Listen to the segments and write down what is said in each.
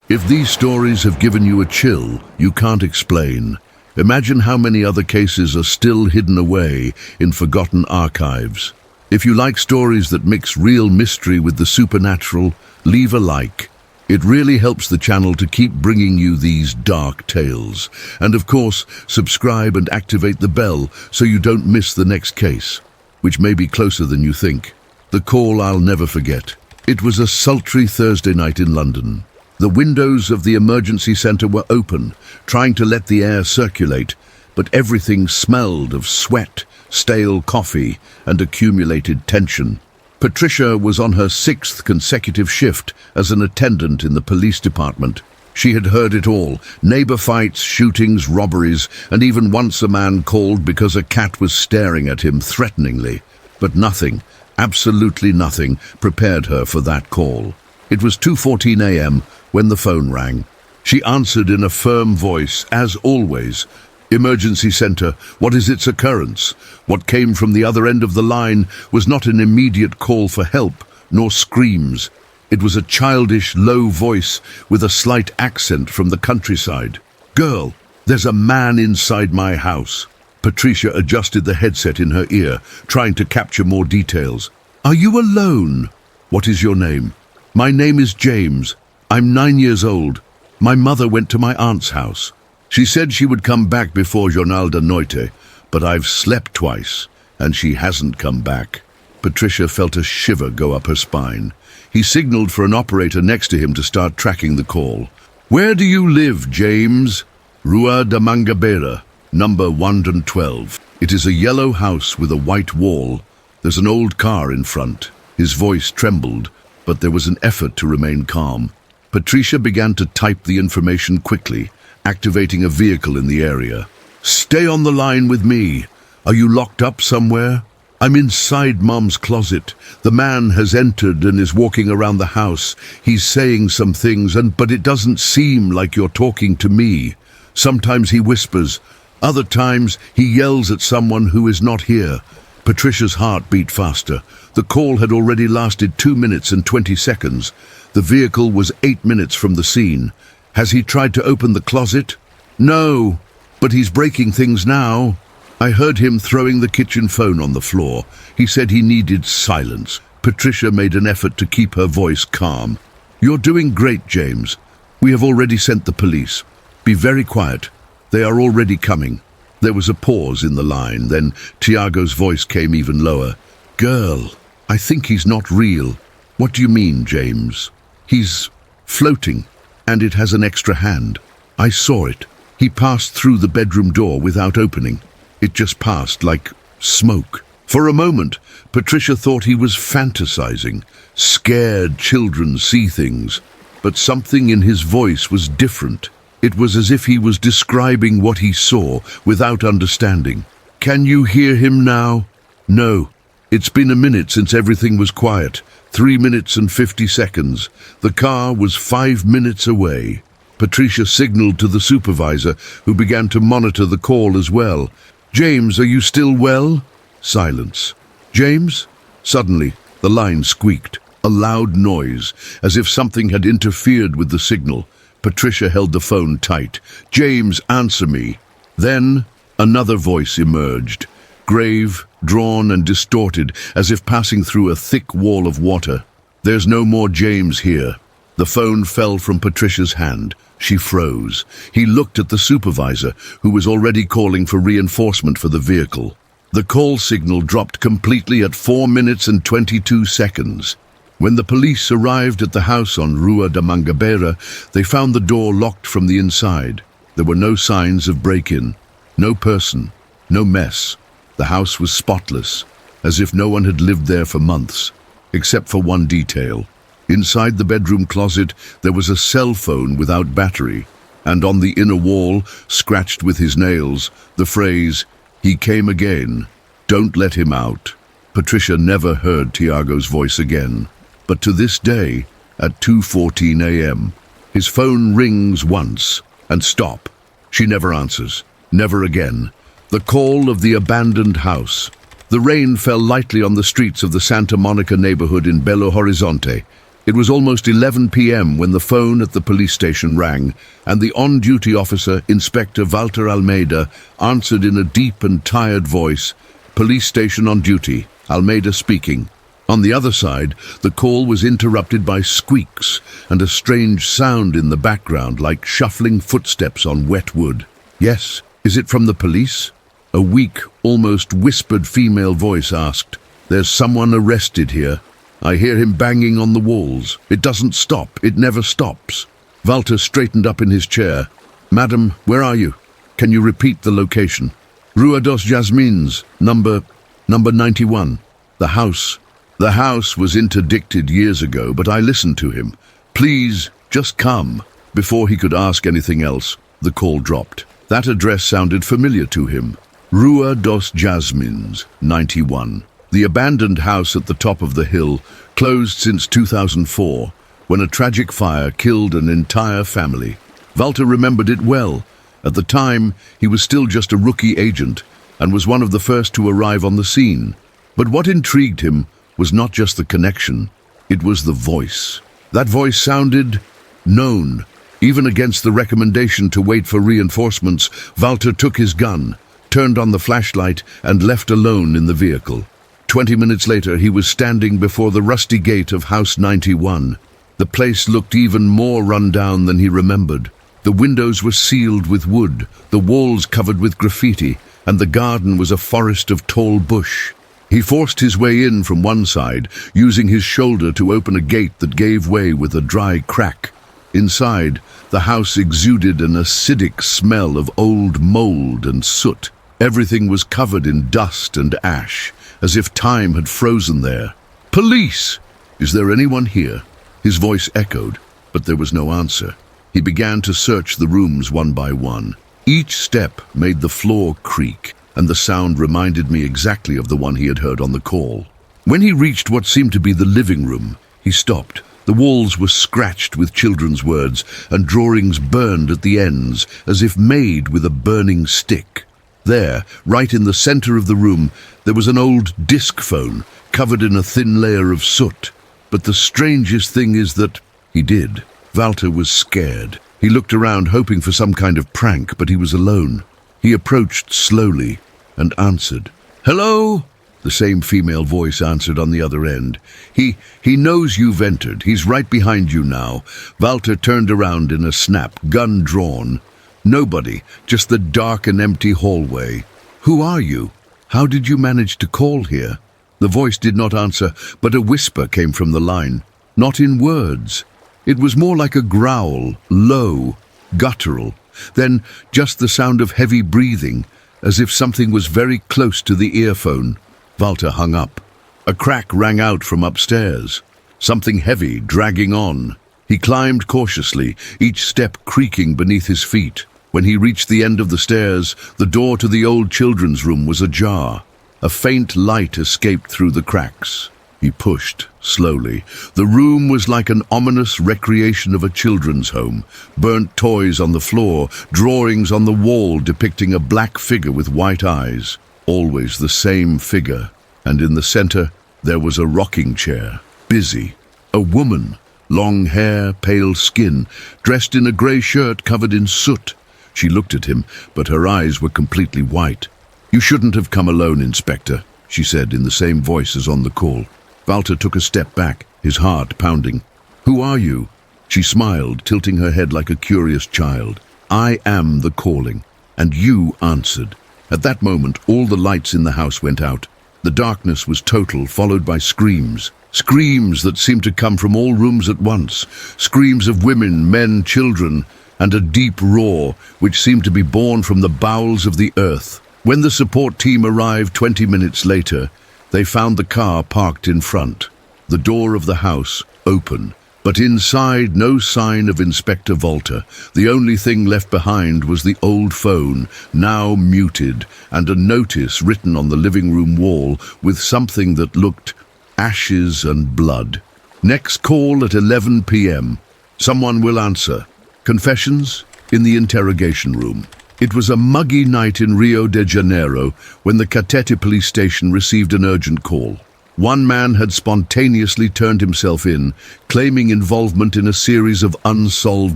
If these stories have given you a chill you can't explain, imagine how many other cases are still hidden away in forgotten archives. If you like stories that mix real mystery with the supernatural, leave a like. It really helps the channel to keep bringing you these dark tales. And of course, subscribe and activate the bell so you don't miss the next case, which may be closer than you think. The call I'll never forget. It was a sultry Thursday night in London. The windows of the emergency centre were open, trying to let the air circulate, but everything smelled of sweat, stale coffee, and accumulated tension. Patricia was on her 6th consecutive shift as an attendant in the police department. She had heard it all: neighbour fights, shootings, robberies, and even once a man called because a cat was staring at him threateningly. But nothing, absolutely nothing, prepared her for that call. It was 2:14 a.m. when the phone rang. She answered in a firm voice, as always. "Emergency centre, what is its occurrence?" What came from the other end of the line was not an immediate call for help, nor screams. It was a childish, low voice with a slight accent from the countryside. "Girl, there's a man inside my house." Patricia adjusted the headset in her ear, trying to capture more details. "Are you alone?" "What is your name?" "My name is James. I'm 9 years old. My mother went to my aunt's house. She said she would come back before Jornal da Noite, but I've slept twice, and she hasn't come back." Patricia felt a shiver go up her spine. He signaled for an operator next to him to start tracking the call. "Where do you live, James?" "Rua da Mangabeira, number 112. It is a yellow house with a white wall. There's an old car in front." His voice trembled, but there was an effort to remain calm. Patricia began to type the information quickly, activating a vehicle in the area. "Stay on the line with me. Are you locked up somewhere?" "I'm inside Mom's closet. The man has entered and is walking around the house. He's saying some things, but it doesn't seem like you're talking to me. Sometimes he whispers. Other times he yells at someone who is not here." Patricia's heart beat faster. The call had already lasted 2 minutes and 20 seconds. The vehicle was 8 minutes from the scene. "Has he tried to open the closet?" "No, but he's breaking things now. I heard him throwing the kitchen phone on the floor. He said he needed silence." Patricia made an effort to keep her voice calm. "You're doing great, James. We have already sent the police. Be very quiet. They are already coming." There was a pause in the line, then Tiago's voice came even lower. "Girl, I think he's not real." "What do you mean, James?" "He's floating, and it has an extra hand. I saw it. He passed through the bedroom door without opening. It just passed like smoke." For a moment, Patricia thought he was fantasizing. Scared children see things. But something in his voice was different. It was as if he was describing what he saw without understanding. "Can you hear him now?" "No. It's been a minute since everything was quiet. 3 minutes and 50 seconds. The car was 5 minutes away." Patricia signaled to the supervisor, who began to monitor the call as well. "James, are you still well?" Silence. "James?" Suddenly, the line squeaked. A loud noise, as if something had interfered with the signal. Patricia held the phone tight. "James, answer me." Then, another voice emerged. Grave, drawn and distorted, as if passing through a thick wall of water. "There's no more James here." The phone fell from Patricia's hand. She froze. He looked at the supervisor, who was already calling for reinforcement for the vehicle. The call signal dropped completely at 4 minutes and 22 seconds. When the police arrived at the house on Rua da Mangabeira, they found the door locked from the inside. There were no signs of break-in, no person, no mess. The house was spotless, as if no one had lived there for months, except for one detail. Inside the bedroom closet, there was a cell phone without battery, and on the inner wall, scratched with his nails, the phrase, "He came again. Don't let him out." Patricia never heard Tiago's voice again. But to this day, at 2:14 a.m., his phone rings once and stop. She never answers. Never again. The call of the abandoned house. The rain fell lightly on the streets of the Santa Monica neighborhood in Belo Horizonte. It was almost 11 p.m. when the phone at the police station rang, and the on-duty officer, Inspector Walter Almeida, answered in a deep and tired voice. "Police station on duty, Almeida speaking." On the other side, the call was interrupted by squeaks and a strange sound in the background, like shuffling footsteps on wet wood. "Yes, is it from the police?" A weak, almost whispered female voice asked. "There's someone arrested here. I hear him banging on the walls. It doesn't stop. It never stops." Walter straightened up in his chair. "Madam, where are you? Can you repeat the location?" "Rua dos Jasmines, number 91. The house. The house was interdicted years ago, but I listened to him. Please, just come." Before he could ask anything else, the call dropped. That address sounded familiar to him. Rua dos Jasmines, 91. The abandoned house at the top of the hill, closed since 2004, when a tragic fire killed an entire family. Walter remembered it well. At the time, he was still just a rookie agent and was one of the first to arrive on the scene. But what intrigued him was not just the connection, it was the voice. That voice sounded known. Even against the recommendation to wait for reinforcements, Walter took his gun, turned on the flashlight, and left alone in the vehicle. 20 minutes later, he was standing before the rusty gate of House 91. The place looked even more run down than he remembered. The windows were sealed with wood, the walls covered with graffiti, and the garden was a forest of tall bush. He forced his way in from one side, using his shoulder to open a gate that gave way with a dry crack. Inside, the house exuded an acidic smell of old mold and soot. Everything was covered in dust and ash, as if time had frozen there. "Police! Is there anyone here?" His voice echoed, but there was no answer. He began to search the rooms one by one. Each step made the floor creak, and the sound reminded me exactly of the one he had heard on the call. When he reached what seemed to be the living room, he stopped. The walls were scratched with children's words, and drawings burned at the ends, as if made with a burning stick. There, right in the center of the room, there was an old disc phone, covered in a thin layer of soot. But the strangest thing is that he did. Walter was scared. He looked around, hoping for some kind of prank, but he was alone. He approached slowly and answered. "Hello?" The same female voice answered on the other end. He knows you've entered. He's right behind you now." Walter turned around in a snap, gun drawn. Nobody, just the dark and empty hallway. "Who are you? How did you manage to call here?" The voice did not answer, but a whisper came from the line. Not in words. It was more like a growl, low, guttural. Then just the sound of heavy breathing, as if something was very close to the earphone. Walter hung up. A crack rang out from upstairs. Something heavy dragging on. He climbed cautiously, each step creaking beneath his feet. When he reached the end of the stairs, the door to the old children's room was ajar. A faint light escaped through the cracks. He pushed, slowly. The room was like an ominous recreation of a children's home. Burnt toys on the floor, drawings on the wall depicting a black figure with white eyes. Always the same figure. And in the center, there was a rocking chair, busy. A woman, long hair, pale skin, dressed in a grey shirt covered in soot. She looked at him, but her eyes were completely white. "You shouldn't have come alone, Inspector," she said in the same voice as on the call. Walter took a step back, his heart pounding. "Who are you?" She smiled, tilting her head like a curious child. "I am the calling." And you answered. At that moment, all the lights in the house went out. The darkness was total, followed by screams. Screams that seemed to come from all rooms at once. Screams of women, men, children, and a deep roar, which seemed to be born from the bowels of the earth. When the support team arrived 20 minutes later, they found the car parked in front. The door of the house open. But inside, no sign of Inspector Walter. The only thing left behind was the old phone, now muted, and a notice written on the living room wall with something that looked ashes and blood. "Next call at 11 p.m. Someone will answer. Confessions in the interrogation room." It was a muggy night in Rio de Janeiro when the Catete police station received an urgent call. One man had spontaneously turned himself in, claiming involvement in a series of unsolved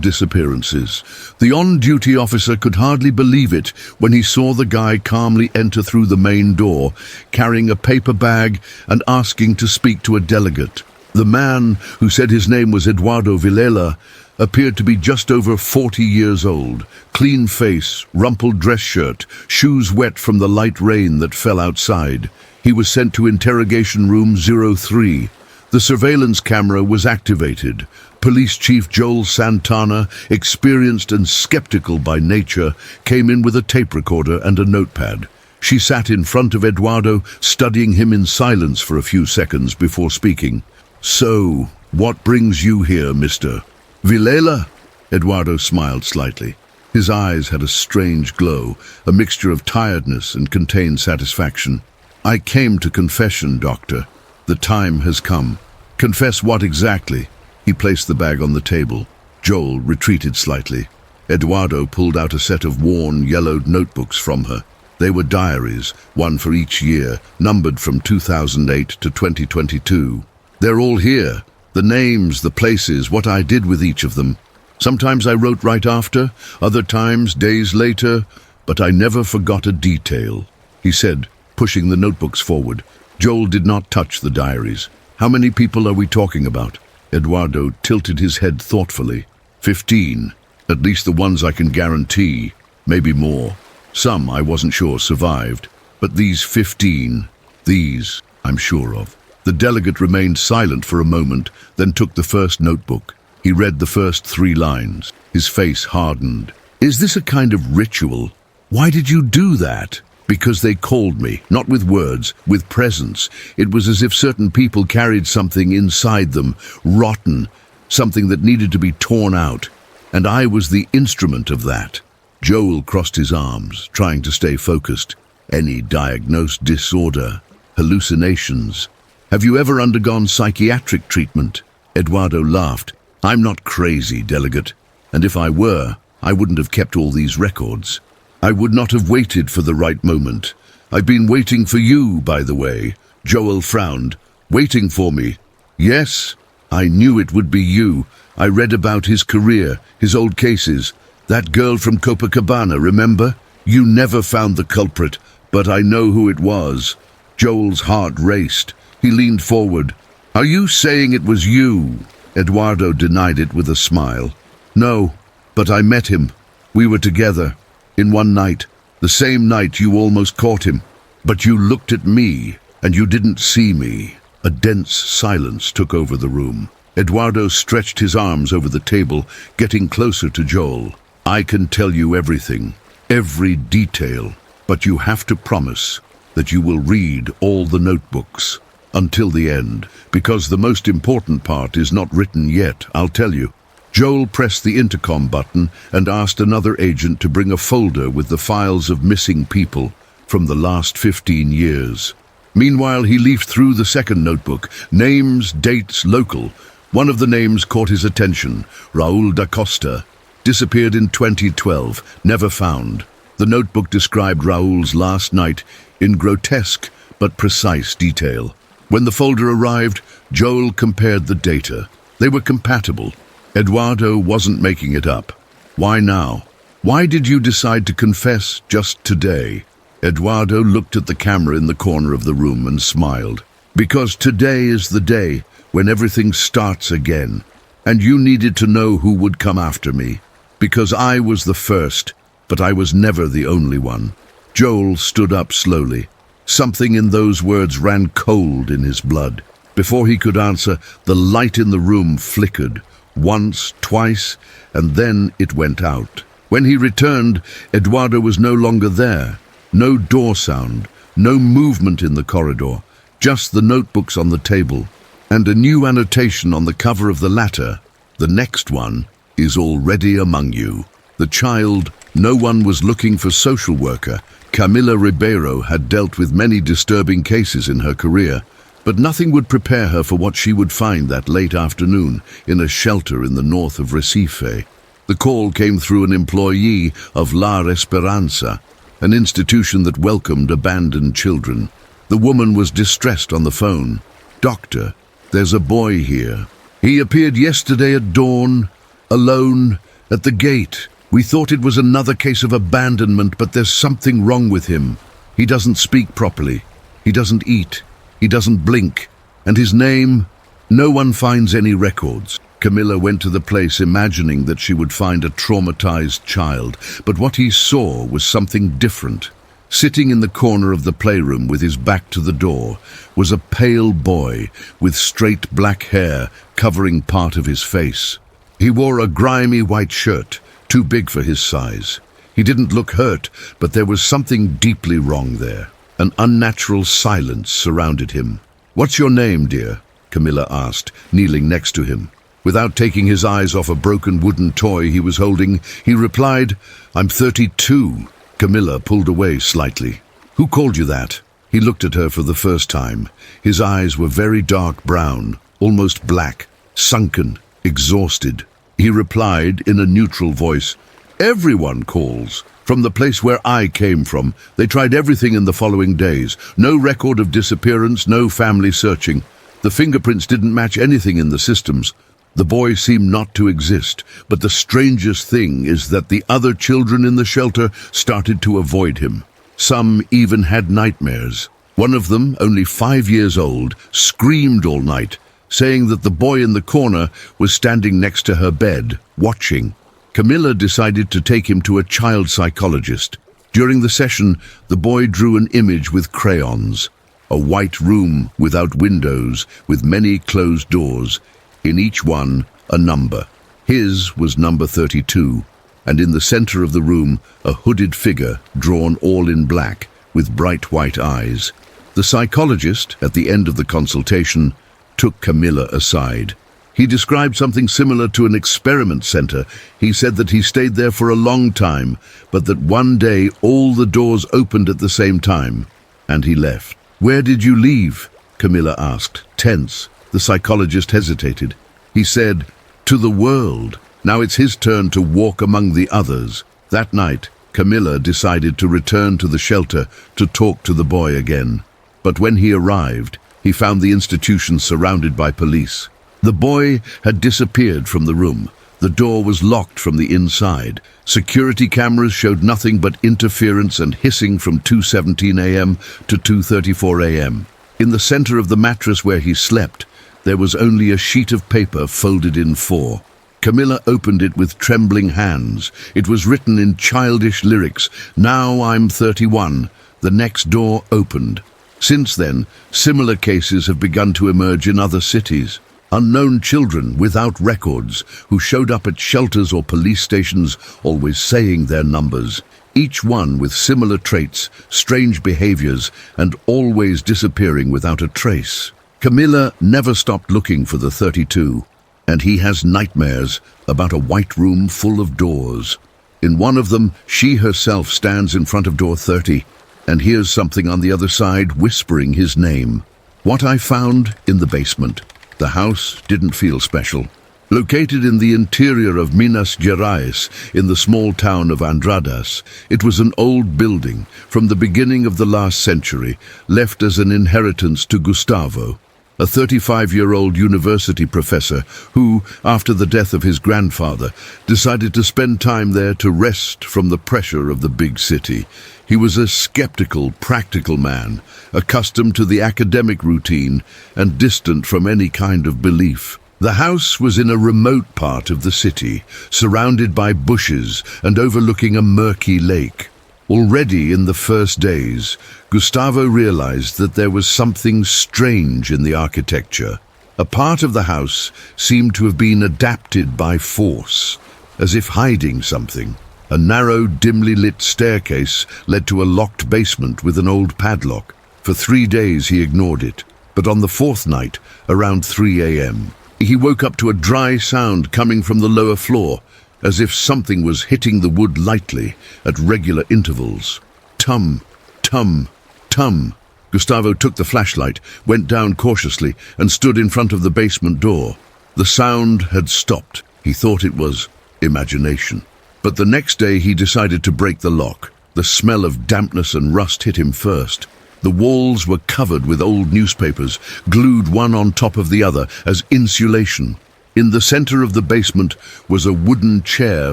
disappearances. The on-duty officer could hardly believe it when he saw the guy calmly enter through the main door, carrying a paper bag and asking to speak to a delegate. The man, who said his name was Eduardo Villela, appeared to be just over 40 years old. Clean face, rumpled dress shirt, shoes wet from the light rain that fell outside. He was sent to interrogation room 03. The surveillance camera was activated. Police Chief Joel Santana, experienced and skeptical by nature, came in with a tape recorder and a notepad. She sat in front of Eduardo, studying him in silence for a few seconds before speaking. "So, what brings you here, Mr. Villela?" Eduardo smiled slightly. His eyes had a strange glow, a mixture of tiredness and contained satisfaction. "I came to confession, Doctor. The time has come." "Confess what exactly?" He placed the bag on the table. Joel retreated slightly. Eduardo pulled out a set of worn, yellowed notebooks from her. They were diaries, one for each year, numbered from 2008 to 2022. "They're all here. The names, the places, what I did with each of them. Sometimes I wrote right after, other times days later, but I never forgot a detail," he said, pushing the notebooks forward. Joel did not touch the diaries. "How many people are we talking about?" Eduardo tilted his head thoughtfully. 15. At least the ones I can guarantee. Maybe more. Some, I wasn't sure, survived. But these 15, these I'm sure of. The delegate remained silent for a moment, then took the first notebook. He read the first 3 lines. His face hardened. "Is this a kind of ritual? Why did you do that?" "Because they called me, not with words, with presence. It was as if certain people carried something inside them, rotten, something that needed to be torn out. And I was the instrument of that." Joel crossed his arms, trying to stay focused. "Any diagnosed disorder? Hallucinations? Have you ever undergone psychiatric treatment?" Eduardo laughed. "I'm not crazy, Delegate. And if I were, I wouldn't have kept all these records. I would not have waited for the right moment. I've been waiting for you, by the way." Joel frowned. "Waiting for me?" "Yes, I knew it would be you. I read about his career, his old cases. That girl from Copacabana, remember? You never found the culprit, but I know who it was." Joel's heart raced. He leaned forward. "Are you saying it was you?" Eduardo denied it with a smile. "No, but I met him. We were together. In one night, the same night you almost caught him. But you looked at me, and you didn't see me." A dense silence took over the room. Eduardo stretched his arms over the table, getting closer to Joel. "I can tell you everything, every detail, but you have to promise that you will read all the notebooks until the end, because the most important part is not written yet, I'll tell you." Joel pressed the intercom button and asked another agent to bring a folder with the files of missing people from the last 15 years. Meanwhile, he leafed through the second notebook, names, dates, local. One of the names caught his attention, Raul da Costa. Disappeared in 2012, never found. The notebook described Raul's last night in grotesque but precise detail. When the folder arrived, Joel compared the data. They were compatible. Eduardo wasn't making it up. "Why now? Why did you decide to confess just today?" Eduardo looked at the camera in the corner of the room and smiled. "Because today is the day when everything starts again, and you needed to know who would come after me. Because I was the first, but I was never the only one." Joel stood up slowly. Something in those words ran cold in his blood. Before he could answer, the light in the room flickered. Once, twice, and then it went out. When he returned, Eduardo was no longer there. No door sound, no movement in the corridor, just the notebooks on the table, and a new annotation on the cover of the latter. "The next one is already among you." The child, no one was looking for social worker. Camila Ribeiro had dealt with many disturbing cases in her career, but nothing would prepare her for what she would find that late afternoon in a shelter in the north of Recife. The call came through an employee of La Esperanza, an institution that welcomed abandoned children. The woman was distressed on the phone. "Doctor, there's a boy here. He appeared yesterday at dawn, alone, at the gate. We thought it was another case of abandonment, but there's something wrong with him. He doesn't speak properly. He doesn't eat. He doesn't blink. And his name? No one finds any records." Camilla went to the place imagining that she would find a traumatized child, but what he saw was something different. Sitting in the corner of the playroom with his back to the door was a pale boy with straight black hair covering part of his face. He wore a grimy white shirt, too big for his size. He didn't look hurt, but there was something deeply wrong there. An unnatural silence surrounded him. "What's your name, dear?" Camilla asked, kneeling next to him. Without taking his eyes off a broken wooden toy he was holding, he replied, "I'm 32. Camilla pulled away slightly. "Who called you that?" He looked at her for the first time. His eyes were very dark brown, almost black, sunken, exhausted. He replied in a neutral voice, "Everyone calls. From the place where I came from, they tried everything in the following days. No record of disappearance, no family searching. The fingerprints didn't match anything in the systems. The boy seemed not to exist, but the strangest thing is that the other children in the shelter started to avoid him. Some even had nightmares. One of them, only 5 years old, screamed all night, saying that the boy in the corner was standing next to her bed, watching. Camilla decided to take him to a child psychologist. During the session, the boy drew an image with crayons. A white room without windows, with many closed doors. In each one, a number. His was number 32, and in the center of the room, a hooded figure drawn all in black, with bright white eyes. The psychologist, at the end of the consultation, took Camilla aside. He described something similar to an experiment center. He said that he stayed there for a long time, but that one day all the doors opened at the same time, and he left. "Where did you leave?" Camilla asked, tense. The psychologist hesitated. He said, "To the world." Now it's his turn to walk among the others. That night, Camilla decided to return to the shelter to talk to the boy again. But when he arrived, he found the institution surrounded by police. The boy had disappeared from the room. The door was locked from the inside. Security cameras showed nothing but interference and hissing from 2:17 a.m. to 2:34 a.m. In the center of the mattress where he slept, there was only a sheet of paper folded in 4. Camilla opened it with trembling hands. It was written in childish lyrics, "Now I'm 31. The next door opened." Since then, similar cases have begun to emerge in other cities. Unknown children without records who showed up at shelters or police stations, always saying their numbers. Each one with similar traits, strange behaviors, and always disappearing without a trace. Camilla never stopped looking for the 32, and he has nightmares about a white room full of doors. In one of them, she herself stands in front of door 30 and hears something on the other side whispering his name. What I found in the basement. The house didn't feel special. Located in the interior of Minas Gerais, in the small town of Andradas, it was an old building from the beginning of the last century, left as an inheritance to Gustavo, a 35-year-old university professor who, after the death of his grandfather, decided to spend time there to rest from the pressure of the big city. He was a skeptical, practical man, accustomed to the academic routine and distant from any kind of belief. The house was in a remote part of the city, surrounded by bushes and overlooking a murky lake. Already in the first days, Gustavo realized that there was something strange in the architecture. A part of the house seemed to have been adapted by force, as if hiding something. A narrow, dimly lit staircase led to a locked basement with an old padlock. For 3 days he ignored it, but on the 4th night, around 3 a.m., he woke up to a dry sound coming from the lower floor, as if something was hitting the wood lightly at regular intervals. Tum, tum, tum. Gustavo took the flashlight, went down cautiously, and stood in front of the basement door. The sound had stopped. He thought it was imagination. But the next day he decided to break the lock. The smell of dampness and rust hit him first. The walls were covered with old newspapers, glued one on top of the other as insulation. In the center of the basement was a wooden chair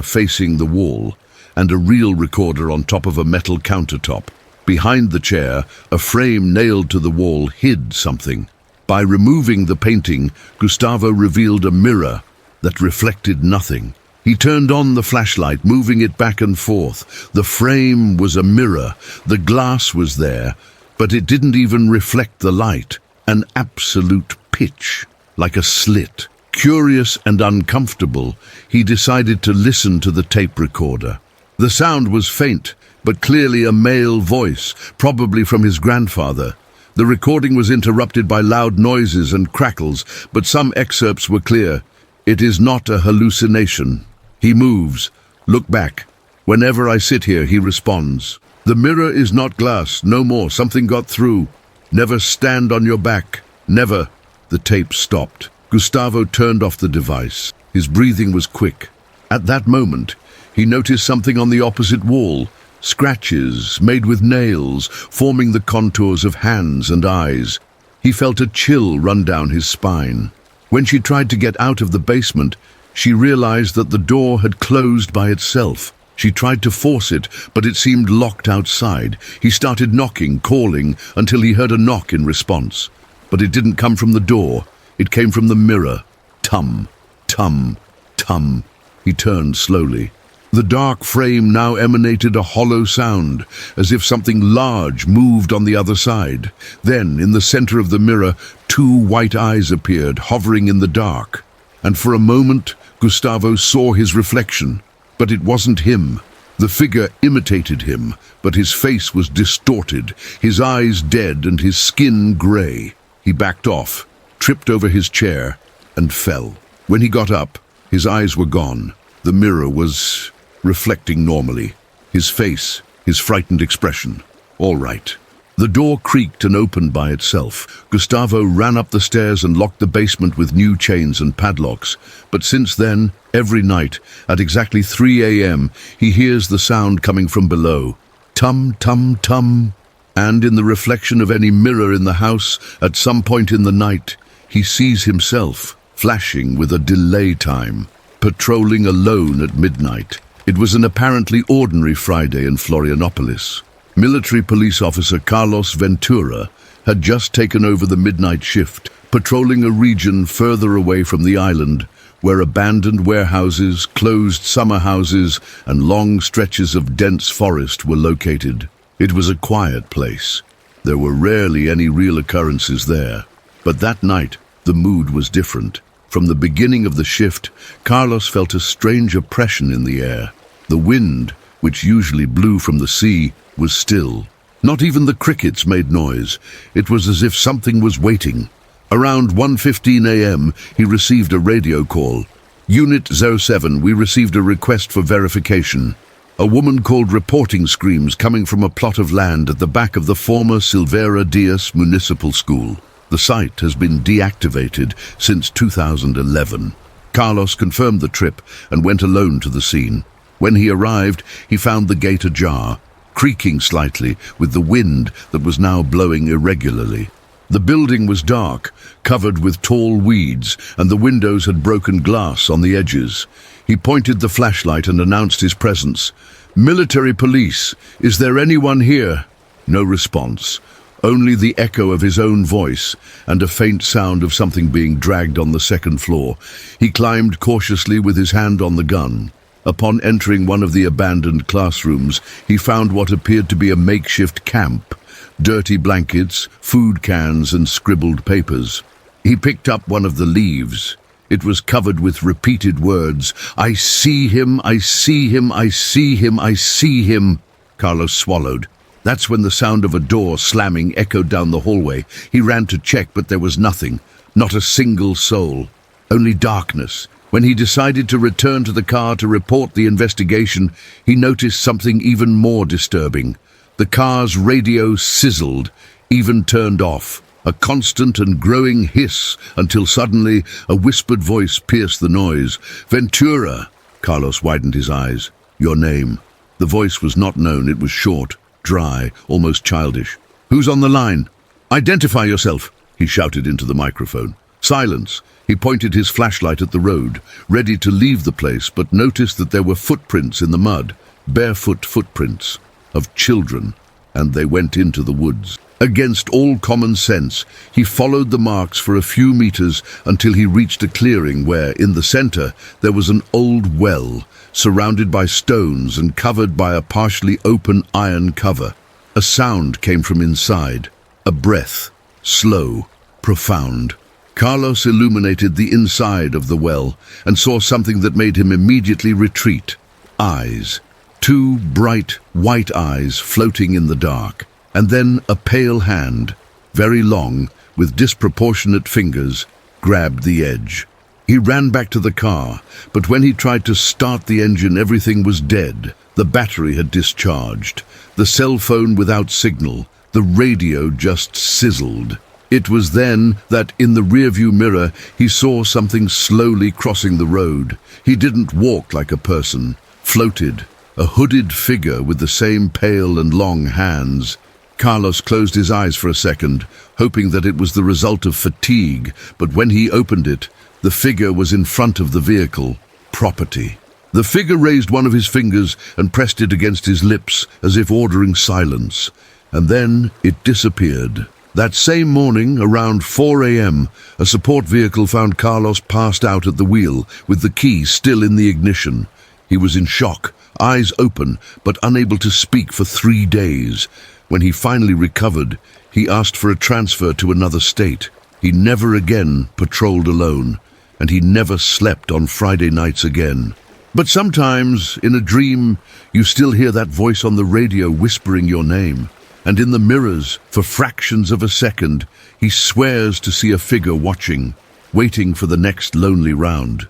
facing the wall, and a reel recorder on top of a metal countertop. Behind the chair, a frame nailed to the wall hid something. By removing the painting, Gustavo revealed a mirror that reflected nothing. He turned on the flashlight, moving it back and forth. The frame was a mirror. The glass was there, but it didn't even reflect the light. An absolute pitch, like a slit. Curious and uncomfortable, he decided to listen to the tape recorder. The sound was faint, but clearly a male voice, probably from his grandfather. The recording was interrupted by loud noises and crackles, but some excerpts were clear. It is not a hallucination. He moves. Look back. Whenever I sit here, he responds. The mirror is not glass, no more. Something got through. Never stand on your back. Never. The tape stopped. Gustavo turned off the device. His breathing was quick. At that moment, he noticed something on the opposite wall. Scratches made with nails, forming the contours of hands and eyes. He felt a chill run down his spine. When she tried to get out of the basement, she realized that the door had closed by itself. She tried to force it, but it seemed locked outside. He started knocking, calling, until he heard a knock in response. But it didn't come from the door. It came from the mirror. Tum, tum, tum. He turned slowly. The dark frame now emanated a hollow sound, as if something large moved on the other side. Then, in the center of the mirror, two white eyes appeared, hovering in the dark. And for a moment, Gustavo saw his reflection. But it wasn't him. The figure imitated him, but his face was distorted, his eyes dead and his skin gray. He backed off, tripped over his chair, and fell. When he got up, his eyes were gone. The mirror was reflecting normally. His face, his frightened expression. All right. The door creaked and opened by itself. Gustavo ran up the stairs and locked the basement with new chains and padlocks. But since then, every night, at exactly 3 a.m., he hears the sound coming from below. Tum, tum, tum. And in the reflection of any mirror in the house, at some point in the night, he sees himself, flashing with a delay time, patrolling alone at midnight. It was an apparently ordinary Friday in Florianopolis. Military police officer Carlos Ventura had just taken over the midnight shift, patrolling a region further away from the island, where abandoned warehouses, closed summer houses, and long stretches of dense forest were located. It was a quiet place. There were rarely any real occurrences there. But that night, the mood was different. From the beginning of the shift, Carlos felt a strange oppression in the air. The wind, which usually blew from the sea, was still. Not even the crickets made noise. It was as if something was waiting. Around 1:15 a.m., he received a radio call. Unit 07, we received a request for verification. A woman called reporting screams coming from a plot of land at the back of the former Silveira Dias Municipal School. The site has been deactivated since 2011. Carlos confirmed the trip and went alone to the scene. When he arrived, he found the gate ajar, creaking slightly with the wind that was now blowing irregularly. The building was dark, covered with tall weeds, and the windows had broken glass on the edges. He pointed the flashlight and announced his presence. "Military police, is there anyone here?" No response, only the echo of his own voice and a faint sound of something being dragged on the second floor. He climbed cautiously with his hand on the gun. Upon entering one of the abandoned classrooms, he found what appeared to be a makeshift camp. Dirty blankets, food cans, and scribbled papers. He picked up one of the leaves. It was covered with repeated words. "I see him, I see him, I see him, I see him." Carlos swallowed. That's when the sound of a door slamming echoed down the hallway. He ran to check, but there was nothing. Not a single soul. Only darkness. When he decided to return to the car to report the investigation, he noticed something even more disturbing. The car's radio sizzled, even turned off. A constant and growing hiss, until suddenly a whispered voice pierced the noise. "Ventura!" Carlos widened his eyes. "Your name." The voice was not known. It was short, dry, almost childish. Who's on the line? Identify yourself, he shouted into the microphone. Silence. He pointed his flashlight at the road, ready to leave the place, but noticed that there were footprints in the mud, barefoot footprints of children, and they went into the woods. Against all common sense, he followed the marks for a few meters until he reached a clearing where, in the center, there was an old well, surrounded by stones and covered by a partially open iron cover. A sound came from inside, a breath, slow, profound. Carlos illuminated the inside of the well and saw something that made him immediately retreat. Eyes. 2 bright, white eyes floating in the dark. And then a pale hand, very long, with disproportionate fingers, grabbed the edge. He ran back to the car, but when he tried to start the engine, everything was dead. The battery had discharged, the cell phone without signal, the radio just sizzled. It was then that, in the rearview mirror, he saw something slowly crossing the road. He didn't walk like a person, floated, a hooded figure with the same pale and long hands. Carlos closed his eyes for a second, hoping that it was the result of fatigue, but when he opened it, the figure was in front of the vehicle. Property. The figure raised one of his fingers and pressed it against his lips as if ordering silence, and then it disappeared. That same morning, around 4 a.m., a support vehicle found Carlos passed out at the wheel, with the key still in the ignition. He was in shock, eyes open, but unable to speak for 3 days. When he finally recovered, he asked for a transfer to another state. He never again patrolled alone, and he never slept on Friday nights again. But sometimes, in a dream, you still hear that voice on the radio whispering your name. And in the mirrors, for fractions of a second, he swears to see a figure watching, waiting for the next lonely round.